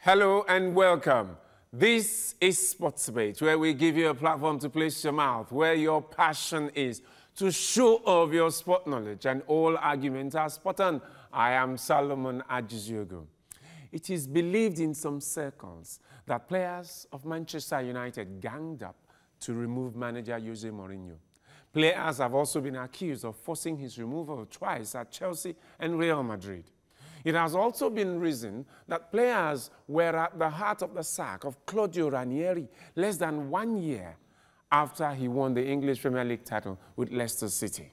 Hello and welcome. This is Sports Debate, where we give you a platform to place your mouth, where your passion is, to show off your sport knowledge, and all arguments are spot on. I am Solomon Ajiziogo. It is believed in some circles that players of Manchester United ganged up to remove manager Jose Mourinho. Players have also been accused of forcing his removal twice at Chelsea and Real Madrid. It has also been reasoned that players were at the heart of the sack of Claudio Ranieri less than 1 year after he won the English Premier League title with Leicester City.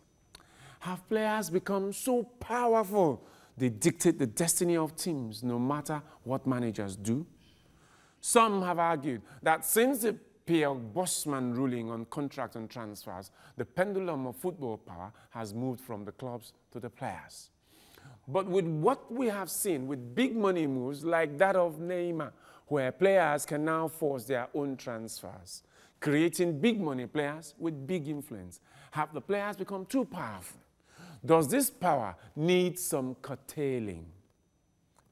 Have players become so powerful they dictate the destiny of teams no matter what managers do? Some have argued that since the Pierre Bosman ruling on contract and transfers, the pendulum of football power has moved from the clubs to the players. But with what we have seen with big money moves like that of Neymar, where players can now force their own transfers, creating big money players with big influence, have the players become too powerful? Does this power need some curtailing?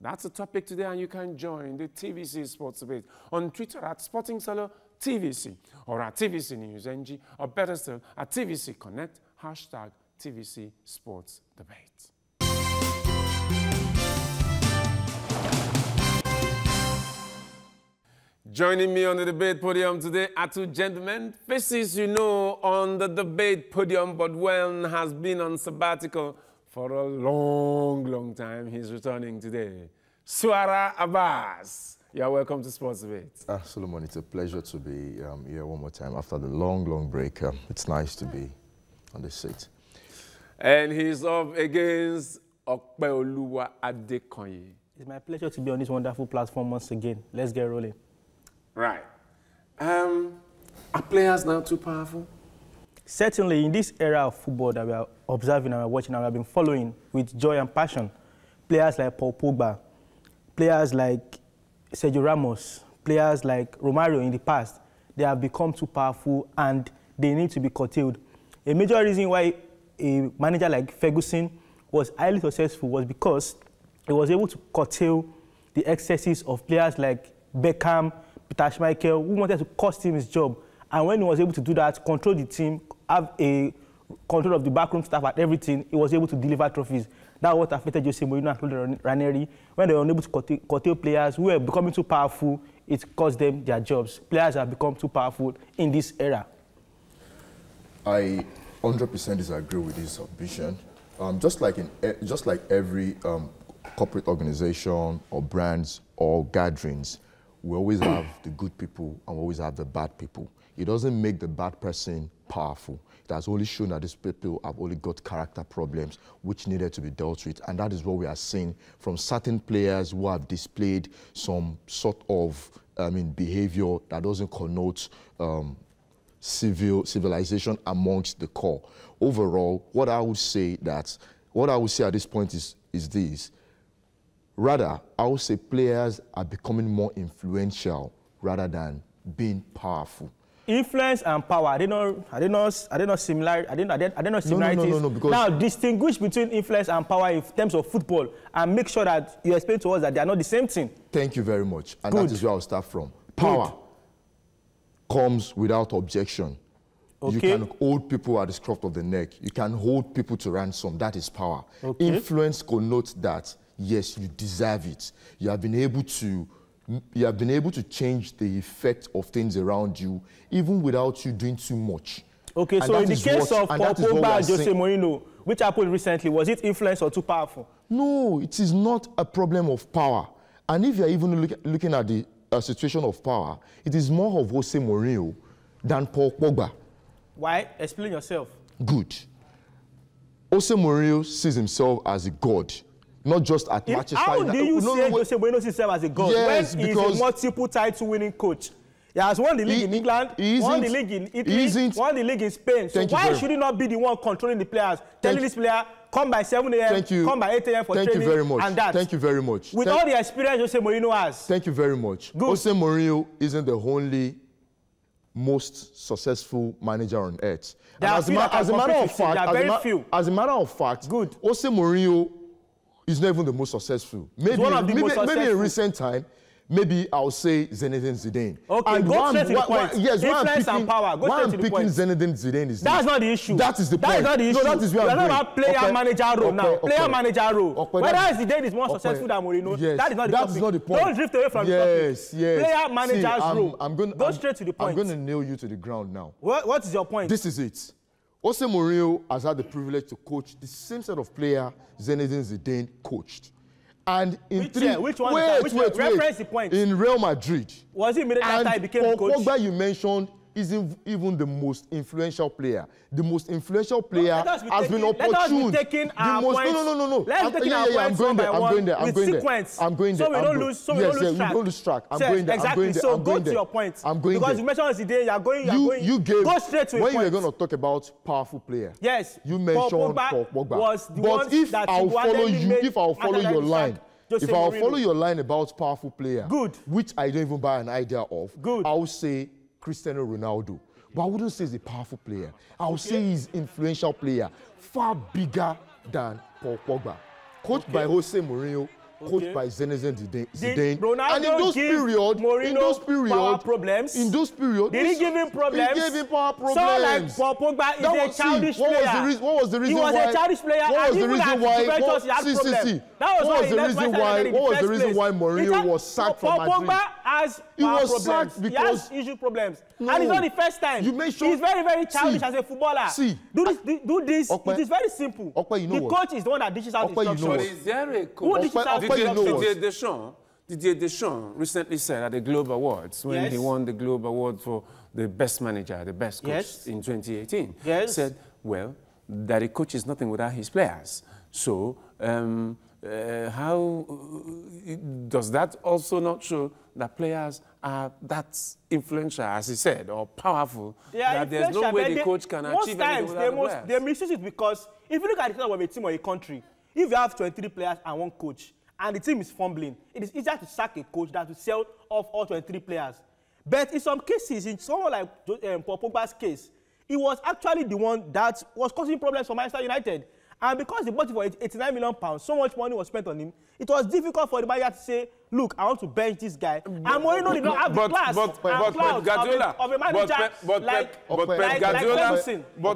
That's the topic today, and you can join the TVC Sports Debate on Twitter at SportingSolo TVC or at TVC News NG, or better still, at TVC Connect, hashtag TVC Sports Debate. Joining me on the debate podium today are two gentlemen, faces you know on the debate podium, but one has been on sabbatical for a long time. He's returning today. Suara Abbas, you're welcome to Sports Debate. Solomon, it's a pleasure to be here one more time after the long break. It's nice to be on the seat. And he's up against Okpeoluwa Adekoye. It's my pleasure to be on this wonderful platform once again. Let's get rolling. Right. Are players now too powerful? Certainly, in this era of football that we are observing and we're watching and we have been following with joy and passion, players like Paul Pogba, players like Sergio Ramos, players like Romario in the past, they have become too powerful and they need to be curtailed. A major reason why a manager like Ferguson was highly successful was because he was able to curtail the excesses of players like Beckham, Peter Schmeichel, who wanted to cost him his job. And when he was able to do that, control the team, have a control of the backroom staff at everything, he was able to deliver trophies. That was what affected Jose Mourinho and Claudio Ranieri. When they were unable to curtail players who were becoming too powerful, it cost them their jobs. Players have become too powerful in this era. I 100% disagree with this submission. Just like every corporate organization or brands or gatherings, we always have the good people and we always have the bad people. It doesn't make the bad person powerful. It has only shown that these people have only got character problems which needed to be dealt with. And that is what we are seeing from certain players who have displayed some sort of behavior that doesn't connote civilization amongst the core. Overall, what I would say at this point is this. Rather, I would say players are becoming more influential rather than being powerful. Influence and power, are they not similar? No, because now, distinguish between influence and power in terms of football and make sure that you explain to us that they are not the same thing. Thank you very much. And Good. That is where I'll start from. Power comes without objection. Okay. You can hold people at the scruff of the neck. You can hold people to ransom. That is power. Okay. Influence connotes that, yes, you deserve it. You have been able to change the effect of things around you, even without you doing too much. Okay, and so in the case of Paul Pogba and Jose Mourinho, which happened recently, was it influence or too powerful? No, it is not a problem of power. And if you're even looking at the situation of power, it is more of Jose Mourinho than Paul Pogba. Why? Explain yourself. Good. Jose Mourinho sees himself as a god, not just at Manchester United. How do you say Jose Mourinho sees himself as a god yes, when he's a multiple title winning coach? He has won the league in England, won the league in Italy, won the league in Spain. So why should he not be the one controlling the players, telling this player, come by 7 a.m., come by 8 a.m. for training, very much. and that? Thank you very much. With all the experience Jose Mourinho has. Thank you very much. Good. Jose Mourinho isn't the only most successful manager on earth. As a matter of fact, good. Jose Mourinho is not even the most successful. Maybe in recent time, maybe I'll say Zinedine Zidane. Okay, and go straight to the point. Yes, influence and power. Go straight to the point. Why I'm picking Zinedine Zidane is that's not the issue. That is the point. That is not the issue. No, that is where We're I'm not going. about player-manager role now. Player-manager role. Whether Zidane is more successful than Mourinho, yes, that is not the topic. Not the point. Don't drift away from the topic. Yes. Player-manager's role. Go straight to the point. I'm going to nail you to the ground now. What is your point? This is it. Jose Mourinho has had the privilege to coach the same set of player Zinedine Zidane coached. And in which one? Reference the point. In Real Madrid. Was he immediately after he became coach? Pogba, you mentioned, isn't even the most influential player. The most influential player has been opportune. Let us be taking our points. No. Let's be taking our points one by one with sequence. I'm going there. So we don't lose track. We don't lose track. I'm going there. Exactly. So go to your point. I'm going there. Because you mentioned Zidane, you're going. Go straight to a point. When you were going to talk about powerful player, yes, you mentioned Pogba. Was the but if I'll follow your line, if I'll follow your line about powerful player, good, which I don't even buy an idea of, good, I'll say Cristiano Ronaldo. But I wouldn't say he's a powerful player. I'll say he's an influential player, far bigger than Paul Pogba. Coached by Jose Mourinho, coached by Zinedine Zidane. And in those periods, power problems. In those periods, did he give him problems? He gave him power problems. So like Paul Pogba is a childish player. What was the reason why? He was a childish player. What was the reason why? What was the reason why Mourinho was sacked from Madrid? Pogba has power problems. He has issue problems. And it's not the first time. He's very, very childish as a footballer. Do this. It is very simple. The coach is the one that dishes out instructions. But is there a coach? Didier Deschamps recently said at the Globe Awards, when he won the Globe Award for the best manager, the best coach in 2018, said, well, that a coach is nothing without his players. So how does that also not show that players are that influential, as he said, or powerful, that there's no way the coach can achieve anything without the players? They misuse it because if you look at the setup of a team or a country, if you have 23 players and one coach, and the team is fumbling, it is easier to sack a coach than to sell off all 23 players. But in some cases, in someone like Paul Pogba's case, he was actually the one that was causing problems for Manchester United. And because they bought it for £89 million, so much money was spent on him, it was difficult for the manager to say, look, I want to bench this guy. And Mourinho did not have the class of a manager like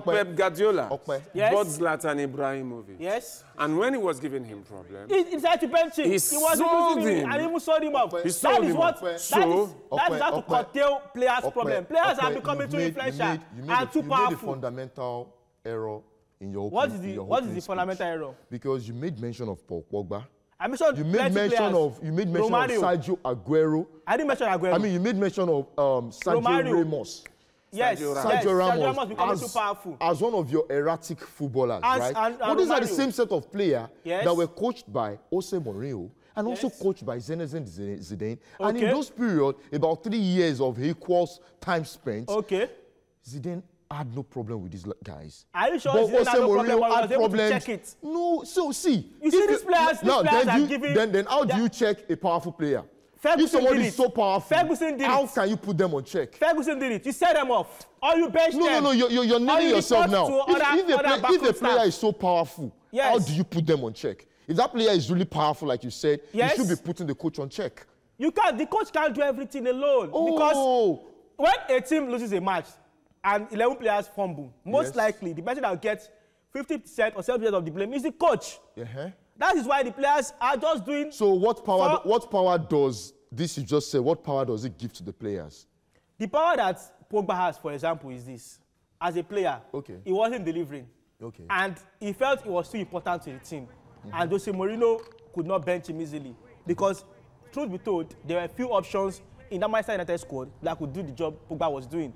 Pep Guardiola bought Zlatan Ibrahimovic. Yes. And when he was giving him problems, he decided to bench him. He sold him. And even sold him off. That is how to curtail players' problems. Players are becoming too influential and too powerful. You made a fundamental error in your What is the fundamental error? Because you made mention of Paul Pogba. I mentioned you made mention of Sergio Aguero. I didn't mention Aguero. I mean, you made mention of Sergio Ramos. Yes, Sergio Ramos becoming too powerful. As one of your erratic footballers, right? But these are the same set of players that were coached by Jose Mourinho and also coached by Zinedine Zidane. And in those periods, about 3 years of equal time spent, Zidane had no problem with these guys. Are you sure Zidane had no problem when he was able to check it? No, so see. You see these players are giving... Then how do you check a powerful player? Ferguson if somebody is so powerful, Ferguson did how can you put them on check? Ferguson did it. You set them off. Or you bench them. No, you're naming yourself now. If a player is so powerful, how do you put them on check? If that player is really powerful, like you said, you should be putting the coach on check. You can't. The coach can't do everything alone. Because when a team loses a match, and 11 players fumble, most likely the person that will get 50% or 70% of the blame is the coach. That is why the players are just doing... So what power does this you just said, what power does it give to the players? The power that Pogba has, for example, is this. As a player, he wasn't delivering. And he felt it was too important to the team. And Jose Mourinho could not bench him easily. Because, truth be told, there were few options in that Manchester United squad that could do the job Pogba was doing.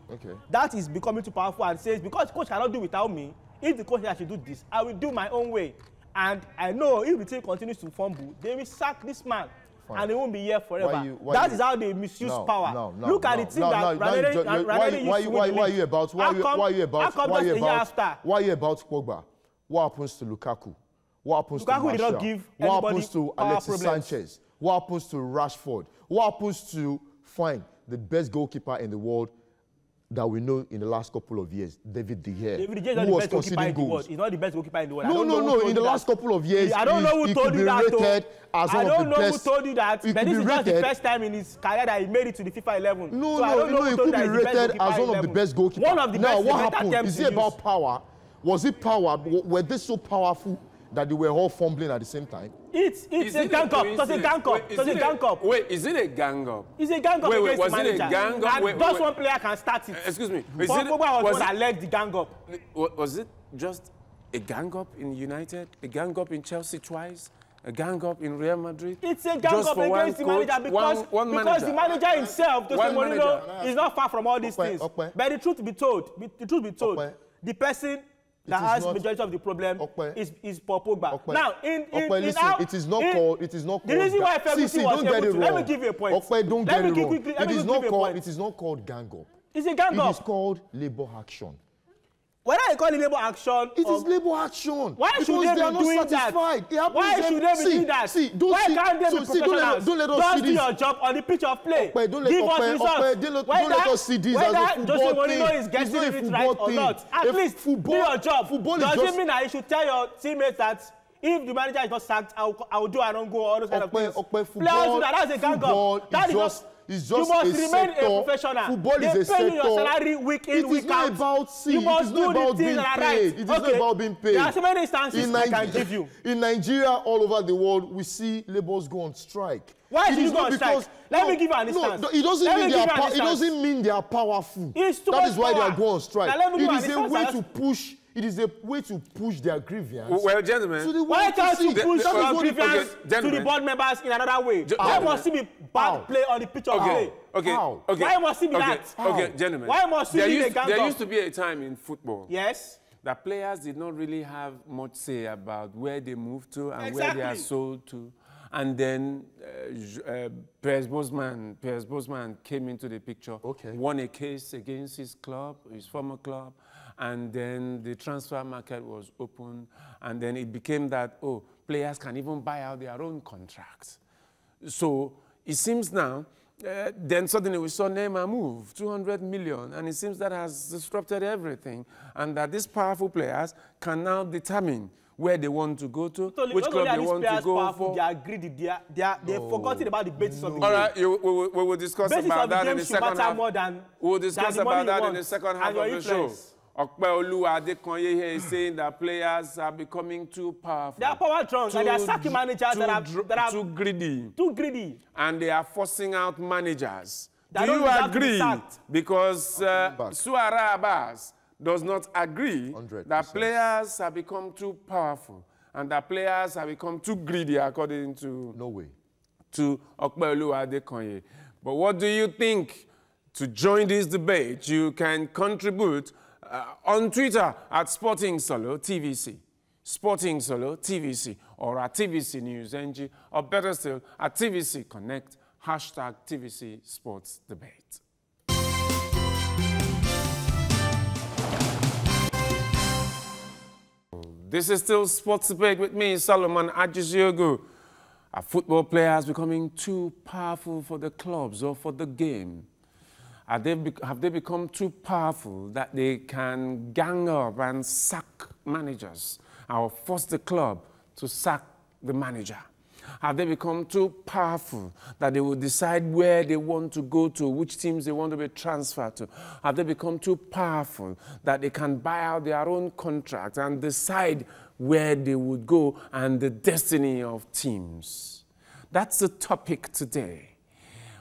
That is becoming too powerful and says, because the coach cannot do without me, if the coach should do this, I will do my own way. And I know if the team continues to fumble, they will sack this man. And they won't be here forever. That is how they misuse power. Look at the team that Ranieri used to win. Why are you about Pogba? What happens to Lukaku? What happens to Martial? Did not give what happens to Alexis Sanchez? What happens to Rashford? What happens to the best goalkeeper in the world, that we know in the last couple of years, David De Gea, David De Gea is not who the was best goalkeeper conceding in the world. goals. He's not the best goalkeeper in the world. No. In the last couple of years, I don't know who told you that. I don't know who told you that. But this is just the first time in his career that he made it to the FIFA 11. No, so I don't know he who could told be rated as one of the best goalkeepers. One of the now, best. what happened? Is it about power? Was it power? Were they so powerful that they were all fumbling at the same time? It's a gang up. It's a gang up. It's a gang up. Wait, is it a gang up? It's a gang up against the manager. Was it a gang up? Just one player can start it. Excuse me. Pogba was that led the gang up. Was it just a gang up in United? A gang up in Chelsea twice? A gang up in Real Madrid? It's a gang up against the manager because the manager himself, Jose Mourinho, is not far from all these things. But the truth be told, the person that has majority of the problem is Paul Pogba. Now, it is not called. The reason why Ferguson was able to, let me give you a point. Don't get it wrong. It is not called gang up. It's a gang up. It is called labor action. Whether I call it labor action, it is labor action. Why should they be doing that? Why should they be doing that? Why can't they be professionals? Just do your job on the pitch of play. Don't let us see this as a football thing. Whether Jose Mourinho is getting it right or not, at least do your job. Doesn't mean that you should tell your teammates that if the manager is not sacked, I will do an own goal, all those kind of things. Players do that. That's a gang up. That is just. You must remain a professional. Football is a sector. They pay you your salary week in, week out. It is not about you must do the things that are right. It is not about being paid. There are so many instances I can give you. In Nigeria, all over the world, we see labourers go on strike. Why should you go on strike? Let me give you an instance. No, it doesn't mean they are powerful. That is why they are going on strike. It is a way to push. It is a way to push their grievance. Well, gentlemen, why can't you push your grievance to the board members in another way? Why must it be bad play on the pitch of play? Okay. Why must it be that? Okay, gentlemen. Why must it be a gang up? There used to be a time in football. Yes. That players did not really have much say about where they moved to and where they are sold to. And then Piers Bosman came into the picture, won a case against his club, his former club, and then the transfer market was open, and then it became that, players can even buy out their own contracts. So it seems now, then suddenly we saw Neymar move, 200 million, and it seems that has disrupted everything, and that these powerful players can now determine where they want to go to, which club they want to go for. They are greedy. They've forgotten about the basis of the game. All right, we will discuss about that in the second half. We will discuss about that in the second half of the show. Okpeoluwa Adekonye is saying that players are becoming too powerful. They are power drunk, and they are sacking managers that are too greedy. Too greedy. And they are forcing out managers. Do you agree? Because Suara Abbas does not agree 100%. that players have become too powerful and that players have become too greedy, according to Okpeoluwa Adekonye. But what do you think? To join this debate, you can contribute on Twitter at Sporting Solo TVC, Sporting Solo TVC, or at TVC News NG, or better still, at TVC Connect, hashtag TVC Sports Debate. This is still Sports Debate with me, Solomon Ajiziogu. Are football players becoming too powerful for the clubs or for the game? Have they become too powerful that they can gang up and sack managers or force the club to sack the manager? Have they become too powerful that they will decide where they want to go to, which teams they want to be transferred to? Have they become too powerful that they can buy out their own contract and decide where they would go and the destiny of teams? That's the topic today.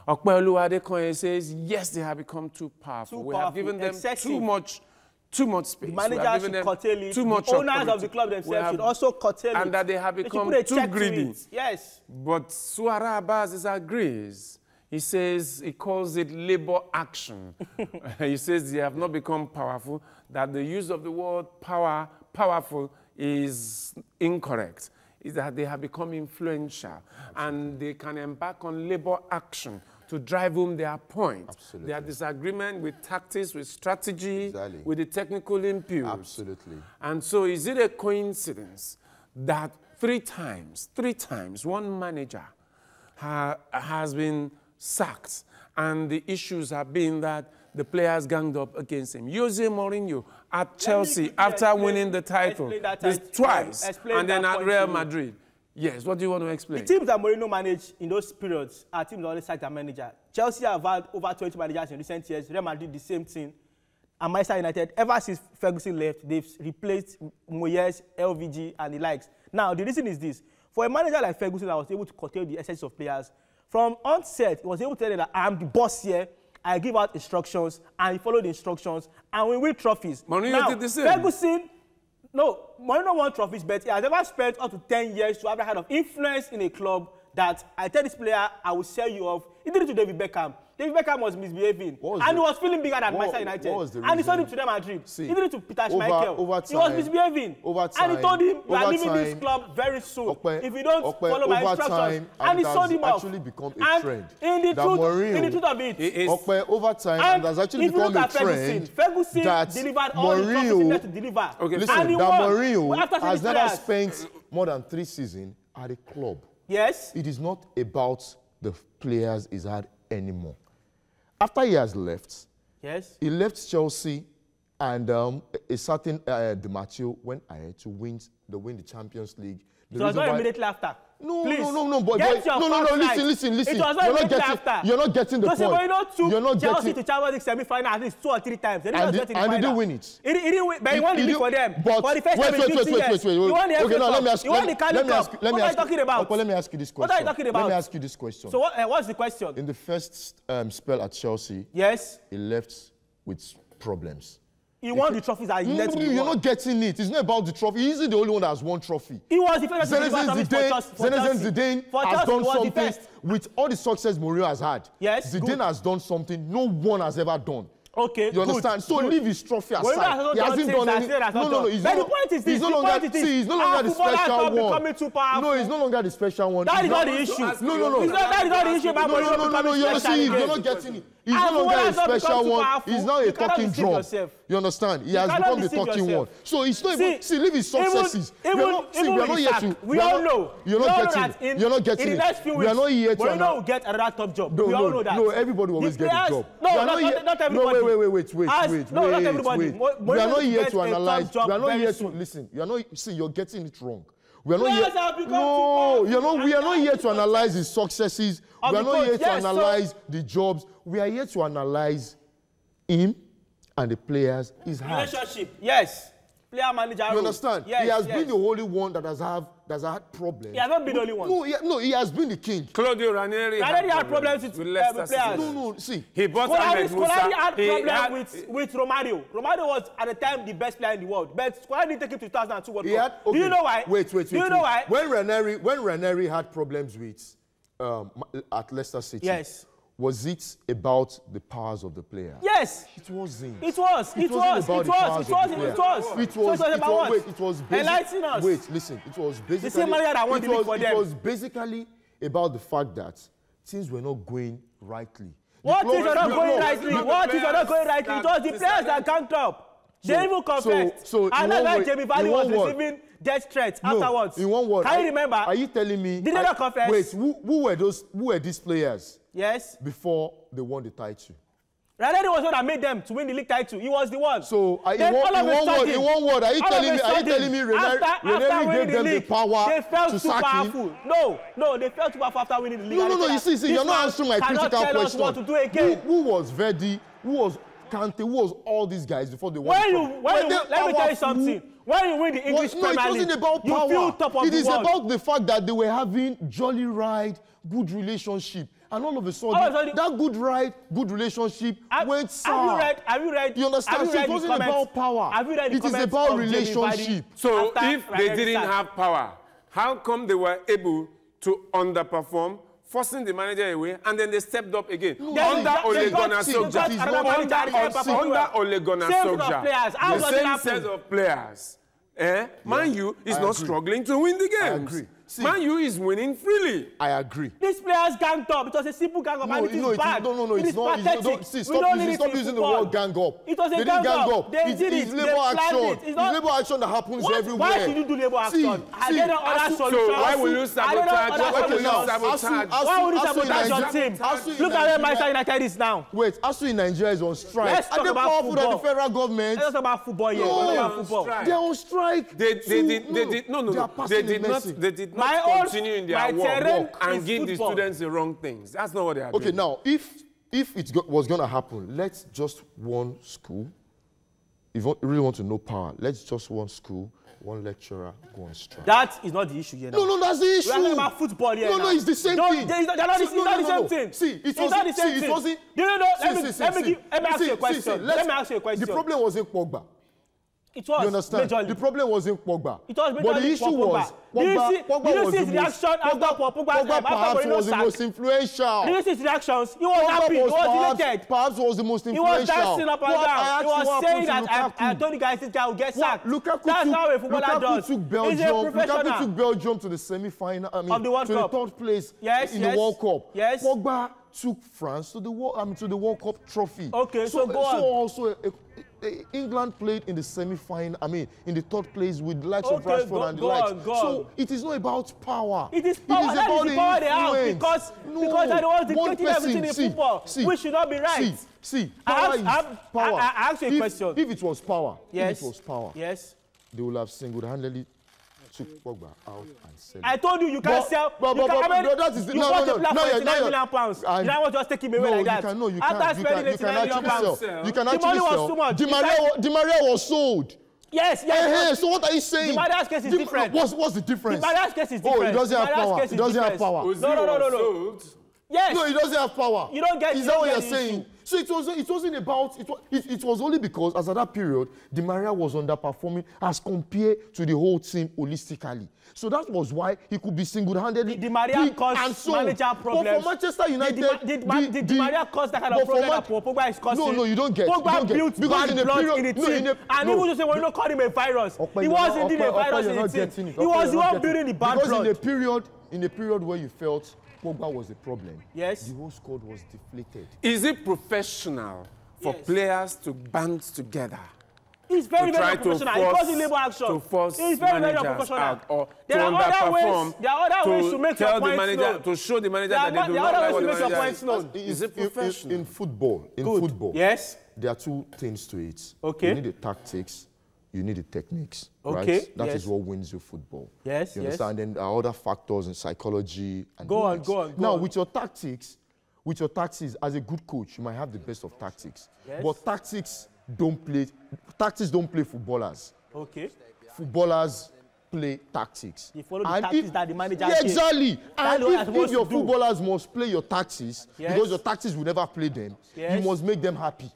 Okpeoluwa Adekonye says, yes, they have become too powerful. We have given them too much space. The manager should curtail it. The owners of the club themselves should also curtail it. And that they have become too greedy. Yes. But Suara Abbas disagrees. He says, he calls it labor action. He says they have not become powerful, that the use of the word powerful is incorrect. Is that they have become influential. And they can embark on labor action to drive home their point. Absolutely. Their disagreement with tactics, with strategy, with the technical impulse. Absolutely. And so is it a coincidence that three times, one manager has been sacked and the issues have been that the players ganged up against him. Jose Mourinho at Chelsea, after winning the title twice, and then at Real Madrid. Yes, what do you want to explain? The teams that Mourinho managed in those periods are teams that always sack their manager. Chelsea have had over 20 managers in recent years. Real Madrid, the same thing. And Manchester United, ever since Ferguson left, they've replaced Moyes, LVG, and the likes. Now, the reason is this. For a manager like Ferguson that was able to curtail the essence of players, from onset, he was able to tell them that I'm the boss here, I give out instructions, and he followed the instructions, and we win trophies. Mourinho did the same. Ferguson, no, Mourinho won trophies, but he has never spent up to 10 years to have a kind of influence in a club that I tell this player, I will sell you off. He did it to David Beckham. David Beckham was misbehaving, and he was feeling bigger than Manchester United. And he sold him to Real Madrid. He did it to Peter Schmeichel. He was misbehaving. And he told him, we are leaving this club very soon. If you don't follow my instructions. And he sold him off. Actually become a trend. In the truth of it, over time, and has actually become a trend. Ferguson delivered all the trophies he needed to deliver. Okay, listen, that Mourinho has never spent more than 3 seasons at a club. Yes. It is not about the players he's had anymore. After he has left, yes, he left Chelsea, and a certain Di Matteo went ahead to win the Champions League. It was not immediately after. No, please, no, but listen. It was not immediately after. You're not getting the point. You're not getting. Chelsea to Champions League semi-final at least 2 or 3 times. And he didn't win it. He didn't win, but he won the league for them. But for the first time in 50 years. He won the FA Cup. He won the Carling Cup. What are you talking about? Let me ask you this question. What are you talking about? Let me ask you this question. So what's the question? In the first spell at Chelsea, yes, he left with problems. He won the trophies that he led to. You're not getting it. It's not about the trophy. He's the only one that has won trophy. He was the first. Zinedine Zidane has done something with all the success Mourinho has had. Yes, Zidane has done something no one has ever done. Okay, you understand? So leave his trophy aside. He hasn't done anything. No. But the point is this. He's no longer the special one. No, he's no longer the special one. That is not the issue. No. That is not the issue about Mourinho becoming special. You're not getting it. He's no longer a special one. He's now a talking drum. You understand? He has become the talking one. So it's not even. See, leave his successes. We are not here to. We all know. You're not getting it. You're not getting it. In the next few weeks, we are not here to. Mourinho will get another top job. We all know that. No, everybody will always get a job. No, not everybody. Wait. No, not everybody. We are not here to analyze. We are not here to listen. You are not. See, you're getting it wrong. We are not here. No, we are not here to analyze his successes. We are not here to analyze the jobs. We are here to analyze him and the players he's had. Relationship, yes. Player manager. You understand? Yes, he has been the only one that has had problems. He has not been the only one. No, he has been the king. Claudio Ranieri had problems with players. No, see. He bought Ahmed Musa. Scolari had problems with Romario. Romario was, at the time, the best player in the world. But Scolari didn't take him to 2002 World Cup. Do you know why? Wait. Do you know why? When Ranieri had problems with at Leicester City, yes, was it about the powers of the player? Yes. It wasn't. It was. Wait, listen. It was basically. The same manager that wanted for them. It was basically about the fact that things were not going rightly. What things were not going rightly? It was the players that camped up. They even confessed. And that's why Jamie Vardy was receiving death threats afterwards. In one word. Can you remember? Are you telling me? Did they not confess? Wait, who were these players? Yes. Before they won the title. Ranieri was the one that made them to win the league title. He was the one. So in one word, are you telling me Ranieri gave them the power to sack him? No, they felt too powerful after winning the league. No, you see, you're not answering my critical question. Tell us what to do again. Who was Verdi? Who was Kante? Who was all these guys before they won the cup? Let me tell you something. When you win the English Premier League, it wasn't about power. You feel top of the world. It is about the fact that they were having jolly ride, good relationship. And all of a sudden, that good ride, good relationship went sour. Have you read? You understand? So it wasn't about power. Have you read the It is about relationship. So if they didn't have power, how come they were able to underperform, forcing the manager away, and then they stepped up again? Under Ole Gunnar Solskjaer. Under Ole Gunnar Solskjaer. The same set of players. Man U is not struggling to win the games. Man U is winning freely. I agree. These players ganged up. It was a simple gang up, and it is bad. No, it it's is not. pathetic. Stop using the word gang up. It was a they gang up. They did it. It's labor action. It's not labor action that happens everywhere. Why should you do labor action? Are there no other solutions? So why will you sabotage? Why would you sabotage your team? Look at where Manchester United is now. Wait, ASU in Nigeria is on strike. Let's talk about powerful than the federal government? Let's talk about football here. They're on strike. They did not continue in their work and give the students the wrong things. That's not what they are doing. Okay, now, if it was going to happen, let's just one school. If you really want to know power, let's just one school, one lecturer go on strike. That is not the issue here now. No, that's the issue. We're talking about football here now. No, it's the same thing. They're not the same thing. See, it's not the same thing. Let me ask you a question. Let me ask you a question. The problem wasn't Pogba. It was. You understand? Majorly. The problem wasn't Pogba. It was but the issue was Pogba was the most. Pogba perhaps was the most influential. Did you see his reactions? He was happy. He was elated. Perhaps was the most influential. He was dancing up and down. He was saying that I told you guys this guy will get sacked. That's how a footballer does. Lukaku took Belgium to the semi-final. I mean, of the World Cup. To the third place in the World Cup. Yes. Pogba took France to the World Cup trophy. Okay, so go on. So also England played in the semi-final. I mean, in the third place with the likes of Rashford and the likes. So it is not about power. It is power. That is the power they have because they're the ones dictating everything in football. We should not be right. Power is power. I ask you a question. If it was power, yes, they would have single-handedly took Pogba out and sell him. I told you can't sell. But that is you bought a player for 89 million pounds. You don't want to just take him away like that. You can actually sell. You can actually sell. Di Maria was sold. Yes. So what are you saying? Di Maria's case is different. What's the difference? Di Maria's case is different. Oh, it doesn't have power. It doesn't have power. No. Yes. No, it doesn't have power. You don't get. Is that what you're saying? So it wasn't about. It was only because as at that period, Di Maria was underperforming as compared to the whole team holistically. So that was why he could be single-handedly. Di Maria caused manager problems. But for Manchester United, did Di Maria cause that kind of problem that Pogba is causing? No, you don't get. Pogba built bad blood in the team, and people just say, "Well, you don't call him a virus." He was indeed a virus in the team. He was the one building the bad blood. Because in the period where you felt Pogba was the problem, yes, the whole squad was deflated. Is it professional for players to band together? It's very professional. It wasn't labor action. To force it's very professional. Or there are other ways to make your points known. To show the manager that they do not like what the manager is. It professional? In football, yes, there are two things to it. Okay. You need the tactics. You need the techniques, right? That is what wins you football. Yes, you understand? And there are other factors in psychology. And go on. Now, with your tactics, as a good coach, you might have the best of tactics. Yes. But tactics don't play footballers. Okay. Footballers play tactics. You follow the tactics that the manager exactly. And if your footballers must play your tactics, because your tactics will never play them, you must make them happy.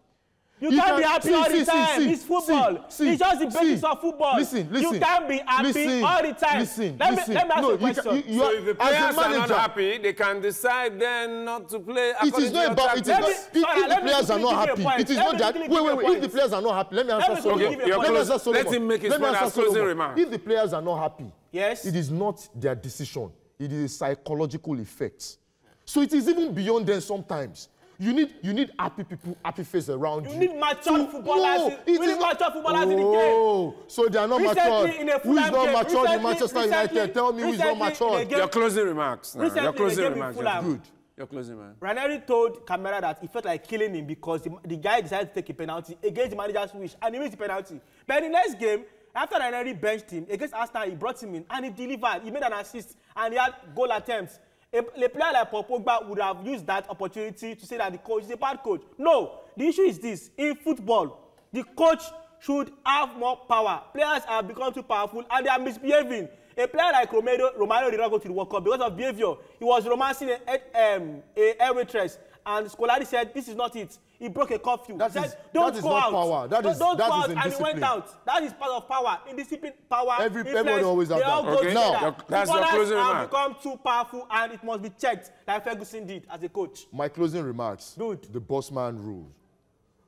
You can't be happy all the time. It's football. It's just the basis of football. Listen. You can't be happy all the time. Let me ask you a question. So if the players are not happy, they can decide then not to play. It is not about. If the players are not happy, it is not that. Wait. If the players are not happy, let me answer Solomon. Let him make his point as closing remark. If the players are not happy, yes, it is not their decision. It is a psychological effect. So it is even beyond them sometimes. You need happy people, happy face around you. You need mature footballers. You need mature footballers in the game. Oh, so they are not matured. Who is not matured in Manchester United? Tell me who is not matured. Your closing remarks. Your closing remarks. Good. Your closing remarks. Ranieri told Camara that he felt like killing him because the guy decided to take a penalty against the manager's wish, and he missed the penalty. But in the next game, after Ranieri benched him against Arsenal, he brought him in and he delivered. He made an assist and he had goal attempts. A player like Pogba would have used that opportunity to say that the coach is a bad coach. No, the issue is this. In football, the coach should have more power. Players have become too powerful and they are misbehaving. A player like Romano did not go to the World Cup because of behavior. He was romancing a waitress, and Scolari said, "This is not it." He broke a curfew. He said, "Don't go out." Power. Don't go out, and he went out. That is part of power. Indiscipline, power. Everybody always has that. Okay, now that's your closing remark. Have become too powerful, and it must be checked, like Ferguson did as a coach. My closing remarks. Good. The boss man rule.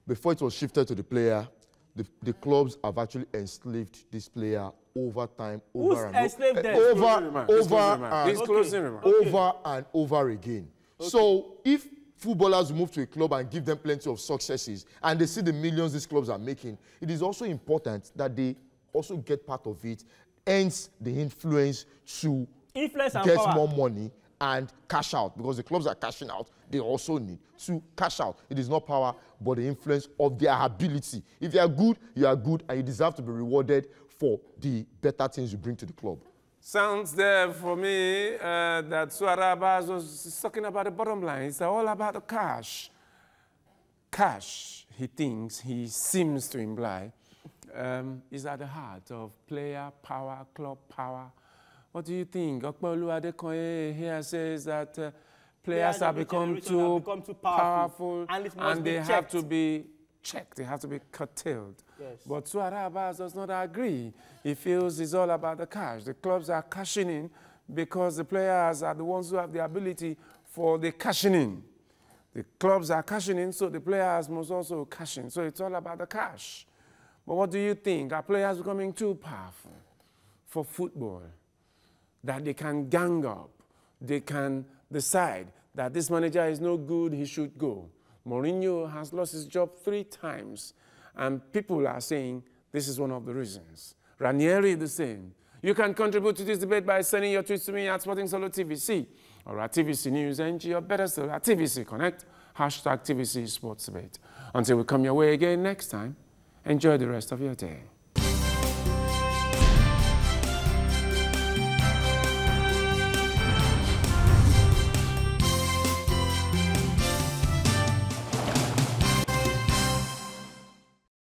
Before it was shifted to the player, the clubs have actually enslaved this player over time, Who's over and enslaved them? over and over again. Okay. So if footballers move to a club and give them plenty of successes and they see the millions these clubs are making, it is also important that they also get part of it, hence the influence to get more money and cash out, because the clubs are cashing out, they also need to cash out. It is not power, but the influence of their ability. If you are good, and you deserve to be rewarded for the better things you bring to the club. Sounds there for me that Suara Abbas was talking about the bottom line. It's all about the cash. Cash, he seems to imply, is at the heart of player power, club power. What do you think? Okpolu Adekoye here says that players have become too powerful and they have to be checked, they have to be curtailed. Yes. But Suara Abbas does not agree. He feels it's all about the cash. The clubs are cashing in because the players are the ones who have the ability for the cashing in. The clubs are cashing in, so the players must also cash in. So it's all about the cash. But what do you think? Are players becoming too powerful for football? That they can gang up, they can decide that this manager is no good, he should go. Mourinho has lost his job 3 times, and people are saying this is one of the reasons. Ranieri the same. You can contribute to this debate by sending your tweets to me at Sporting Solo TVC or at TVC News NG, or better still at TVC Connect, #TVC Sports Debate. Until we come your way again next time, enjoy the rest of your day.